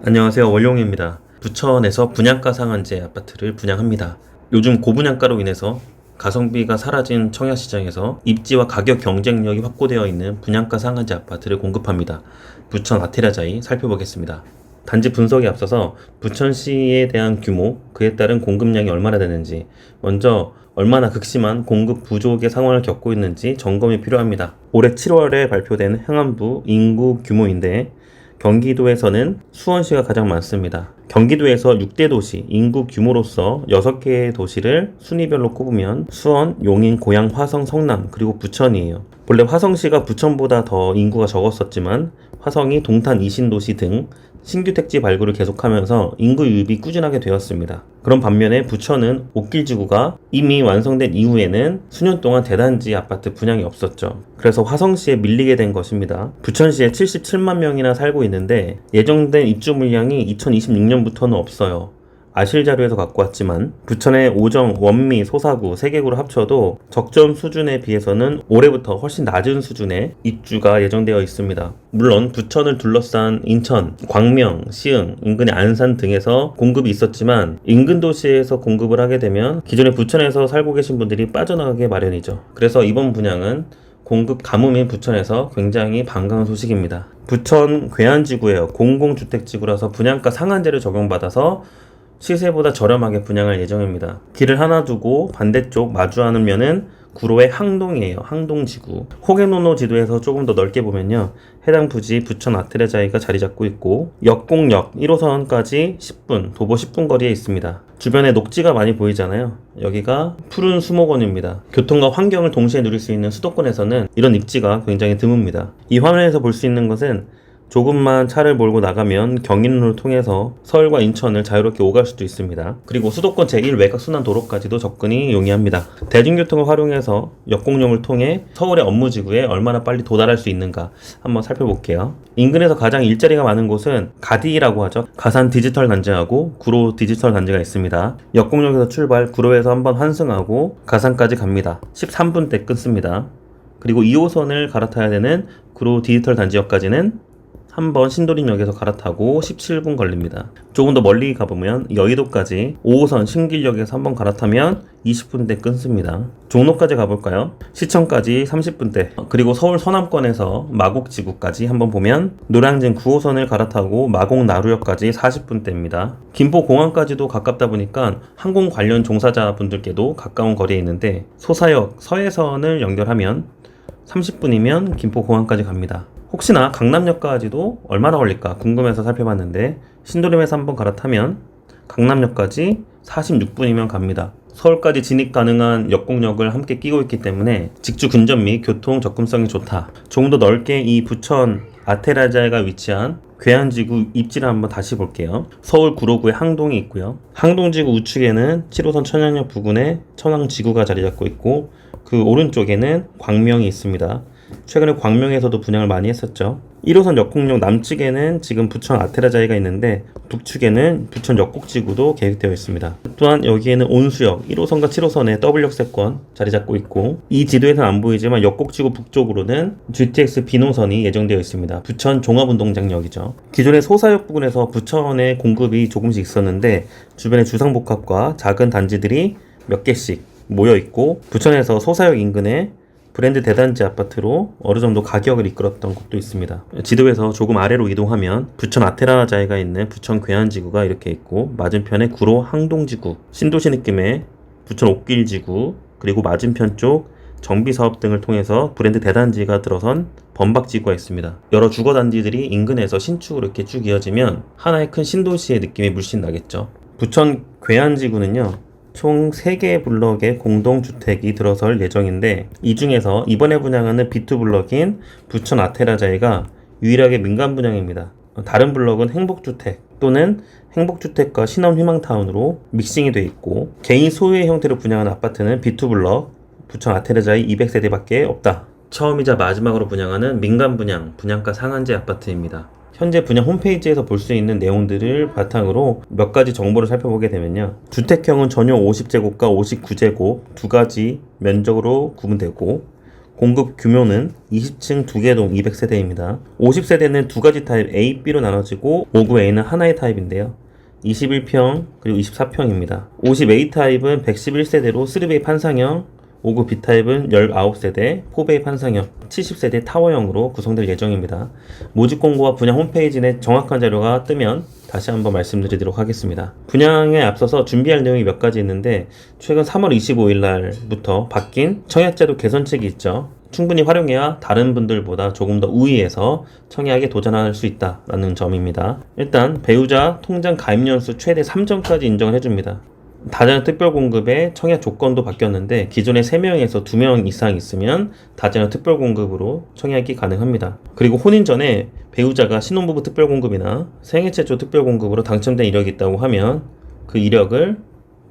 안녕하세요. 월용입니다. 부천에서 분양가 상한제 아파트를 분양합니다. 요즘 고분양가로 인해서 가성비가 사라진 청약시장에서 입지와 가격 경쟁력이 확보되어 있는 분양가 상한제 아파트를 공급합니다. 부천 아테라자이 살펴보겠습니다. 단지 분석에 앞서서 부천시에 대한 규모, 그에 따른 공급량이 얼마나 되는지, 먼저 얼마나 극심한 공급 부족의 상황을 겪고 있는지 점검이 필요합니다. 올해 7월에 발표된 행안부 인구 규모인데 경기도에서는 수원시가 가장 많습니다. 경기도에서 6대 도시, 인구 규모로서 6개의 도시를 순위별로 꼽으면 수원, 용인, 고양, 화성, 성남, 그리고 부천이에요. 본래 화성시가 부천보다 더 인구가 적었었지만 화성이 동탄 이신도시 등 신규 택지 발굴을 계속하면서 인구 유입이 꾸준하게 되었습니다. 그런 반면에 부천은 옥길지구가 이미 완성된 이후에는 수년 동안 대단지 아파트 분양이 없었죠. 그래서 화성시에 밀리게 된 것입니다. 부천시에 77만 명이나 살고 있는데 예정된 입주 물량이 2026년부터는 없어요. 아실 자료에서 갖고 왔지만 부천의 오정, 원미, 소사구, 세개구를 합쳐도 적정 수준에 비해서는 올해부터 훨씬 낮은 수준의 입주가 예정되어 있습니다. 물론 부천을 둘러싼 인천, 광명, 시흥, 인근의 안산 등에서 공급이 있었지만 인근 도시에서 공급을 하게 되면 기존에 부천에서 살고 계신 분들이 빠져나가게 마련이죠. 그래서 이번 분양은 공급 가뭄인 부천에서 굉장히 반가운 소식입니다. 부천 괴안지구예요. 공공주택지구라서 분양가 상한제를 적용받아서 시세보다 저렴하게 분양할 예정입니다. 길을 하나 두고 반대쪽 마주하는 면은 구로의 항동이에요. 항동지구. 호계노노 지도에서 조금 더 넓게 보면요, 해당 부지 부천 아테레자이가 자리 잡고 있고 역공역 1호선까지 10분, 도보 10분 거리에 있습니다. 주변에 녹지가 많이 보이잖아요. 여기가 푸른 수목원입니다. 교통과 환경을 동시에 누릴 수 있는 수도권에서는 이런 입지가 굉장히 드뭅니다. 이 화면에서 볼 수 있는 것은 조금만 차를 몰고 나가면 경인로를 통해서 서울과 인천을 자유롭게 오갈 수도 있습니다. 그리고 수도권 제1 외곽순환도로까지도 접근이 용이합니다. 대중교통을 활용해서 역공용을 통해 서울의 업무지구에 얼마나 빨리 도달할 수 있는가 한번 살펴볼게요. 인근에서 가장 일자리가 많은 곳은 가디라고 하죠. 가산 디지털 단지하고 구로 디지털 단지가 있습니다. 역공역에서 출발, 구로에서 한번 환승하고 가산까지 갑니다. 13분대 끊습니다. 그리고 2호선을 갈아타야 되는 구로 디지털 단지역까지는 한번 신도림역에서 갈아타고 17분 걸립니다. 조금 더 멀리 가보면 여의도까지 5호선 신길역에서 한번 갈아타면 20분대 끊습니다. 종로까지 가볼까요? 시청까지 30분대. 그리고 서울 서남권에서 마곡지구까지 한번 보면 노량진 9호선을 갈아타고 마곡 나루역까지 40분대입니다. 김포공항까지도 가깝다 보니까 항공 관련 종사자분들께도 가까운 거리에 있는데 소사역 서해선을 연결하면 30분이면 김포공항까지 갑니다. 혹시나 강남역까지도 얼마나 걸릴까 궁금해서 살펴봤는데 신도림에서 한번 갈아타면 강남역까지 46분이면 갑니다. 서울까지 진입 가능한 역공역을 함께 끼고 있기 때문에 직주 근접 및 교통 접근성이 좋다. 조금 더 넓게 이 부천 아테라자이가 위치한 괴안지구 입지를 한번 다시 볼게요. 서울 구로구에 항동이 있고요. 항동지구 우측에는 7호선 천양역 부근에 천왕지구가 자리 잡고 있고 그 오른쪽에는 광명이 있습니다. 최근에 광명에서도 분양을 많이 했었죠. 1호선 역공역 남측에는 지금 부천 아테라자이가 있는데 북측에는 부천 역곡지구도 계획되어 있습니다. 또한 여기에는 온수역 1호선과 7호선의 더블역세권 자리 잡고 있고 이 지도에서는 안 보이지만 역곡지구 북쪽으로는 GTX 비노선이 예정되어 있습니다. 부천 종합운동장역이죠. 기존의 소사역 부근에서 부천의 공급이 조금씩 있었는데 주변의 주상복합과 작은 단지들이 몇 개씩 모여 있고 부천에서 소사역 인근에 브랜드 대단지 아파트로 어느 정도 가격을 이끌었던 곳도 있습니다. 지도에서 조금 아래로 이동하면 부천 아테라자이가 있는 부천 괴안지구가 이렇게 있고 맞은편에 구로 항동지구, 신도시 느낌의 부천 옥길지구, 그리고 맞은편 쪽 정비사업 등을 통해서 브랜드 대단지가 들어선 범박지구가 있습니다. 여러 주거단지들이 인근에서 신축으로 이렇게 쭉 이어지면 하나의 큰 신도시의 느낌이 물씬 나겠죠. 부천 괴안지구는요, 총 3개의 블럭의 공동주택이 들어설 예정인데 이 중에서 이번에 분양하는 B2블럭인 부천 아테라자이가 유일하게 민간 분양입니다. 다른 블럭은 행복주택 또는 행복주택과 신혼희망타운으로 믹싱이 되어 있고 개인 소유의 형태로 분양한 아파트는 B2블럭 부천 아테라자이 200세대밖에 없다. 처음이자 마지막으로 분양하는 민간 분양, 분양가 상한제 아파트입니다. 현재 분양 홈페이지에서 볼 수 있는 내용들을 바탕으로 몇 가지 정보를 살펴보게 되면요, 주택형은 전용 50제곱과 59제곱 두 가지 면적으로 구분되고 공급 규모는 20층 2개 동 200세대입니다. 50세대는 두 가지 타입 A, B로 나눠지고 59A는 하나의 타입인데요. 21평 그리고 24평입니다. 50A 타입은 111세대로 3베이 판상형, 59B 타입은 19세대 4베이 판상형, 70세대 타워형으로 구성될 예정입니다. 모집 공고와 분양 홈페이지 내 정확한 자료가 뜨면 다시 한번 말씀드리도록 하겠습니다. 분양에 앞서서 준비할 내용이 몇 가지 있는데, 최근 3월 25일 날부터 바뀐 청약제도 개선책이 있죠. 충분히 활용해야 다른 분들보다 조금 더 우위에서 청약에 도전할 수 있다라는 점입니다. 일단 배우자 통장 가입 연수 최대 3점까지 인정을 해줍니다. 다자녀 특별공급의 청약 조건도 바뀌었는데, 기존에 3명에서 2명 이상 있으면 다자녀 특별공급으로 청약이 가능합니다. 그리고 혼인 전에 배우자가 신혼부부 특별공급이나 생애 최초 특별공급으로 당첨된 이력이 있다고 하면 그 이력을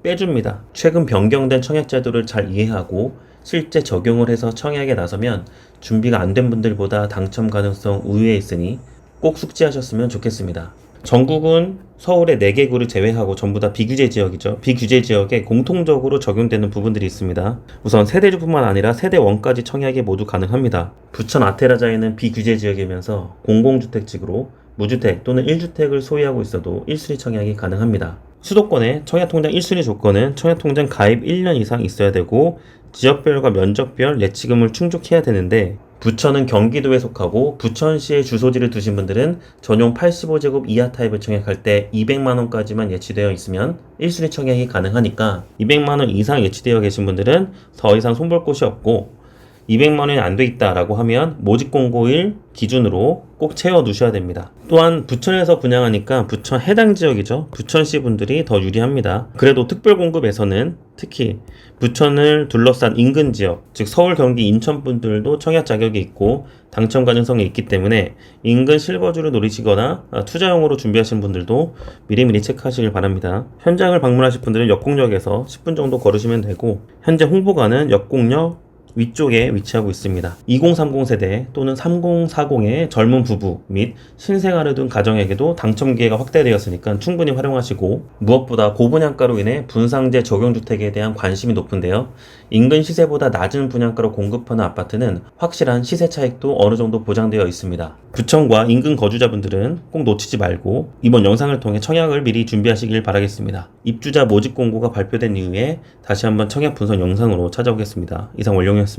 빼줍니다. 최근 변경된 청약 제도를 잘 이해하고 실제 적용을 해서 청약에 나서면 준비가 안 된 분들보다 당첨 가능성 우위에 있으니 꼭 숙지하셨으면 좋겠습니다. 전국은 서울의 4개 구를 제외하고 전부 다 비규제 지역이죠. 비규제 지역에 공통적으로 적용되는 부분들이 있습니다. 우선 세대주뿐만 아니라 세대원까지 청약이 모두 가능합니다. 부천 아테라자에는 비규제 지역이면서 공공주택지구로 무주택 또는 1주택을 소유하고 있어도 1순위 청약이 가능합니다. 수도권의 청약통장 1순위 조건은 청약통장 가입 1년 이상 있어야 되고 지역별과 면적별 예치금을 충족해야 되는데, 부천은 경기도에 속하고 부천시에 주소지를 두신 분들은 전용 85제곱 이하 타입을 청약할 때 200만원까지만 예치되어 있으면 1순위 청약이 가능하니까 200만원 이상 예치되어 계신 분들은 더 이상 손볼 곳이 없고, 200만원이 안 돼 있다라고 하면 모집 공고일 기준으로 꼭 채워 두셔야 됩니다. 또한 부천에서 분양하니까 부천 해당 지역이죠. 부천시 분들이 더 유리합니다. 그래도 특별공급에서는 특히 부천을 둘러싼 인근 지역, 즉 서울, 경기, 인천 분들도 청약 자격이 있고 당첨 가능성이 있기 때문에 인근 실거주를 노리시거나 투자용으로 준비하시는 분들도 미리미리 체크하시길 바랍니다. 현장을 방문하실 분들은 역곡역에서 10분 정도 걸으시면 되고, 현재 홍보관은 역곡역 위쪽에 위치하고 있습니다. 2030 세대 또는 3040의 젊은 부부 및 신생아를 둔 가정에게도 당첨 기회가 확대되었으니까 충분히 활용하시고, 무엇보다 고분양가로 인해 분상제 적용주택에 대한 관심이 높은데요. 인근 시세보다 낮은 분양가로 공급하는 아파트는 확실한 시세 차익도 어느 정도 보장되어 있습니다. 부천과 인근 거주자분들은 꼭 놓치지 말고 이번 영상을 통해 청약을 미리 준비하시길 바라겠습니다. 입주자 모집 공고가 발표된 이후에 다시 한번 청약 분석 영상으로 찾아오겠습니다. 이상 원룡이었습니다.